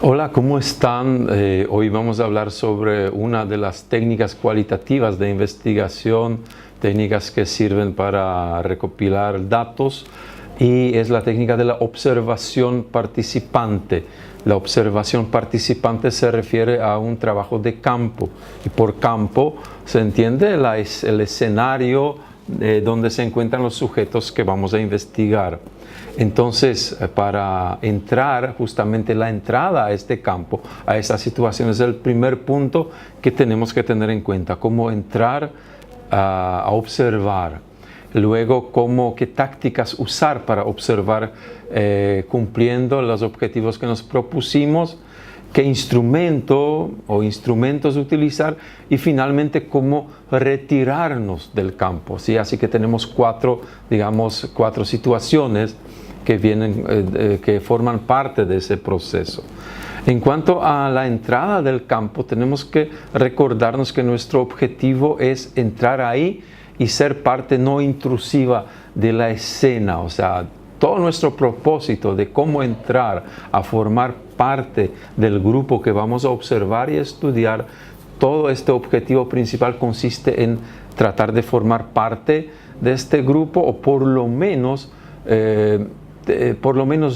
Hola, ¿cómo están? Hoy vamos a hablar sobre una de las técnicas cualitativas de investigación, técnicas que sirven para recopilar datos, y es la técnica de la observación participante. La observación participante se refiere a un trabajo de campo, y por campo se entiende el escenario donde se encuentran los sujetos que vamos a investigar. Entonces, para entrar, justamente la entrada a este campo, a esta situación, es el primer punto que tenemos que tener en cuenta: cómo entrar a observar. Luego, qué tácticas usar para observar, cumpliendo los objetivos que nos propusimos, qué instrumento o instrumentos utilizar, y finalmente cómo retirarnos del campo, ¿sí? Así que tenemos cuatro situaciones que forman parte de ese proceso. En cuanto a la entrada del campo, tenemos que recordarnos que nuestro objetivo es entrar ahí y ser parte no intrusiva de la escena. O sea, todo nuestro propósito de cómo entrar a formar parte del grupo que vamos a observar y estudiar, todo este objetivo principal consiste en tratar de formar parte de este grupo, o por lo menos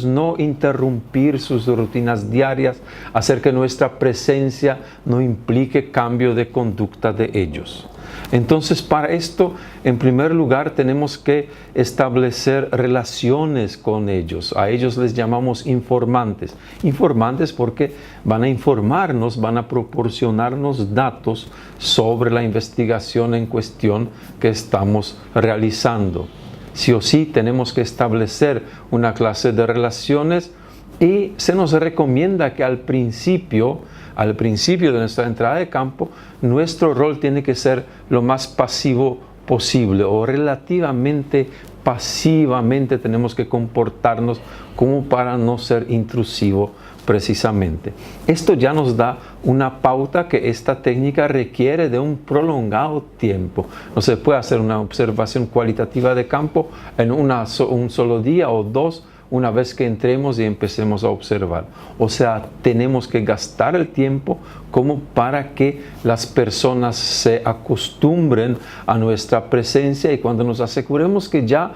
no interrumpir sus rutinas diarias, hacer que nuestra presencia no implique cambio de conducta de ellos. Entonces, para esto, en primer lugar, tenemos que establecer relaciones con ellos. A ellos les llamamos informantes. Informantes porque van a informarnos, van a proporcionarnos datos sobre la investigación en cuestión que estamos realizando. Sí o sí tenemos que establecer una clase de relaciones, y se nos recomienda que al principio de nuestra entrada de campo, nuestro rol tiene que ser lo más pasivo posible, o relativamente pasivamente tenemos que comportarnos como para no ser intrusivo precisamente. Esto ya nos da una pauta que esta técnica requiere de un prolongado tiempo. No se puede hacer una observación cualitativa de campo en un solo día o dos, una vez que entremos y empecemos a observar. O sea, tenemos que gastar el tiempo como para que las personas se acostumbren a nuestra presencia, y cuando nos aseguremos que ya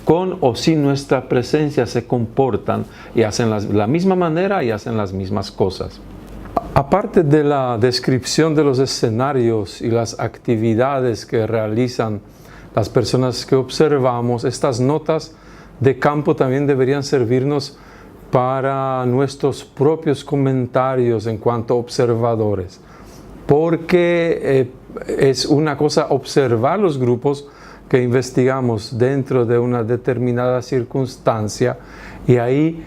con o sin nuestra presencia se comportan y hacen la misma manera y hacen las mismas cosas. Aparte de la descripción de los escenarios y las actividades que realizan las personas que observamos, estas notas de campo también deberían servirnos para nuestros propios comentarios en cuanto a observadores, porque es una cosa observar los grupos que investigamos dentro de una determinada circunstancia, y ahí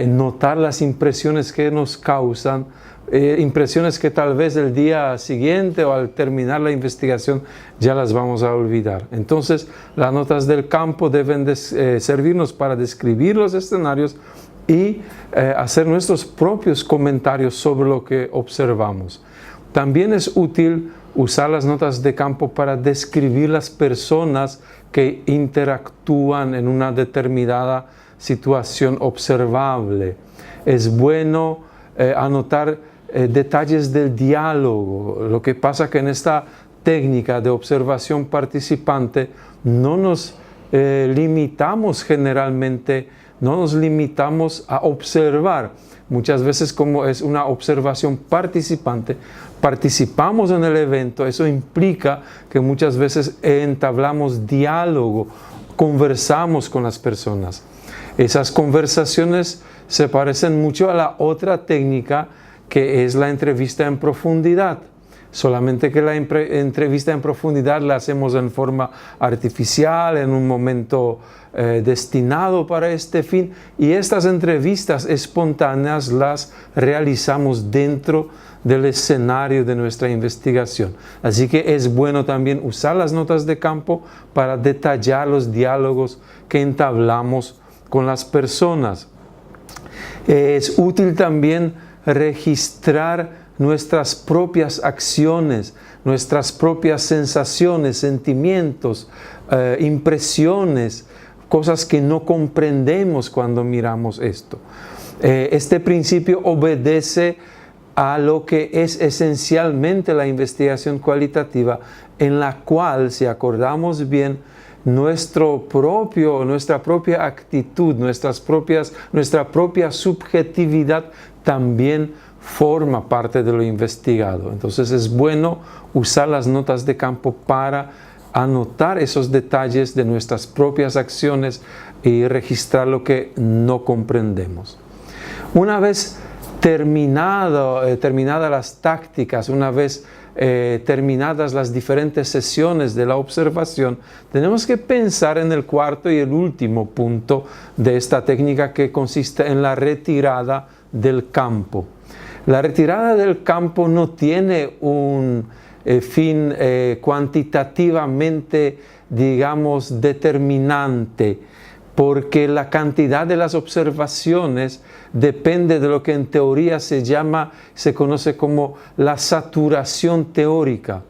notar las impresiones que nos causan, impresiones que tal vez el día siguiente o al terminar la investigación ya las vamos a olvidar. Entonces, las notas del campo deben servirnos para describir los escenarios y hacer nuestros propios comentarios sobre lo que observamos. También es útil usar las notas de campo para describir las personas que interactúan en una determinada situación observable. Es bueno anotar detalles del diálogo. Lo que pasa que en esta técnica de observación participante no nos limitamos a observar. Muchas veces, como es una observación participante, participamos en el evento. Eso implica que muchas veces entablamos diálogo, conversamos con las personas. Esas conversaciones se parecen mucho a la otra técnica, que es la entrevista en profundidad. Solamente que la entrevista en profundidad la hacemos en forma artificial, en un momento destinado para este fin, y estas entrevistas espontáneas las realizamos dentro del escenario de nuestra investigación. Así que es bueno también usar las notas de campo para detallar los diálogos que entablamos con las personas. Es útil también registrar nuestras propias acciones, nuestras propias sensaciones, sentimientos, impresiones, cosas que no comprendemos cuando miramos esto. Este principio obedece a lo que es esencialmente la investigación cualitativa, en la cual, si acordamos bien, nuestra propia actitud, nuestra propia subjetividad también forma parte de lo investigado. Entonces es bueno usar las notas de campo para anotar esos detalles de nuestras propias acciones y registrar lo que no comprendemos. Una vez terminadas las tácticas, una vez terminadas las diferentes sesiones de la observación, tenemos que pensar en el cuarto y el último punto de esta técnica, que consiste en la retirada del campo. La retirada del campo no tiene un fin cuantitativamente, digamos, determinante, porque la cantidad de las observaciones depende de lo que en teoría se conoce como la saturación teórica.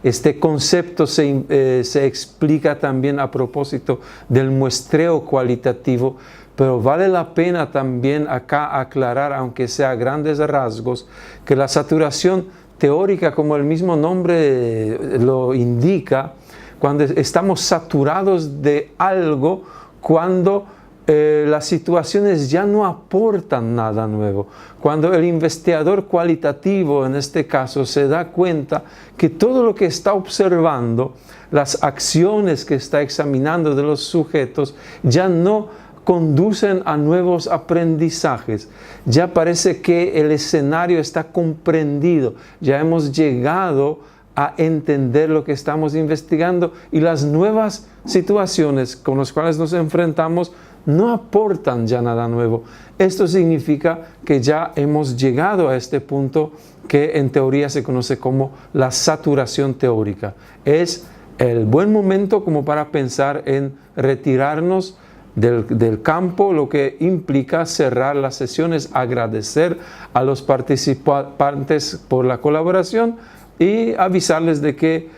Este concepto se explica también a propósito del muestreo cualitativo, pero vale la pena también acá aclarar, aunque sea a grandes rasgos, que la saturación teórica, como el mismo nombre lo indica, cuando estamos saturados de algo, cuando las situaciones ya no aportan nada nuevo. Cuando el investigador cualitativo, en este caso, se da cuenta que todo lo que está observando, las acciones que está examinando de los sujetos, ya no conducen a nuevos aprendizajes. Ya parece que el escenario está comprendido, ya hemos llegado a entender lo que estamos investigando, y las nuevas situaciones con las cuales nos enfrentamos no aportan ya nada nuevo. Esto significa que ya hemos llegado a este punto que en teoría se conoce como la saturación teórica. Es el buen momento como para pensar en retirarnos del campo, lo que implica cerrar las sesiones, agradecer a los participantes por la colaboración y avisarles de que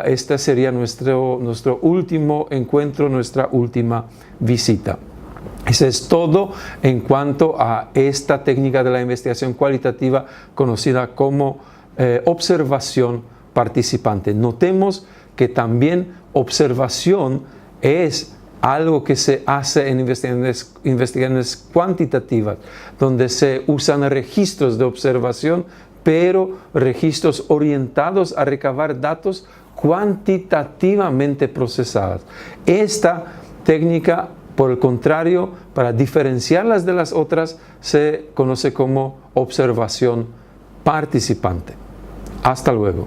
este sería nuestro último encuentro, nuestra última visita. Eso es todo en cuanto a esta técnica de la investigación cualitativa conocida como observación participante. Notemos que también observación es algo que se hace en investigaciones cuantitativas, donde se usan registros de observación, pero registros orientados a recabar datos cuantitativamente procesados. Esta técnica, por el contrario, para diferenciarlas de las otras, se conoce como observación participante. Hasta luego.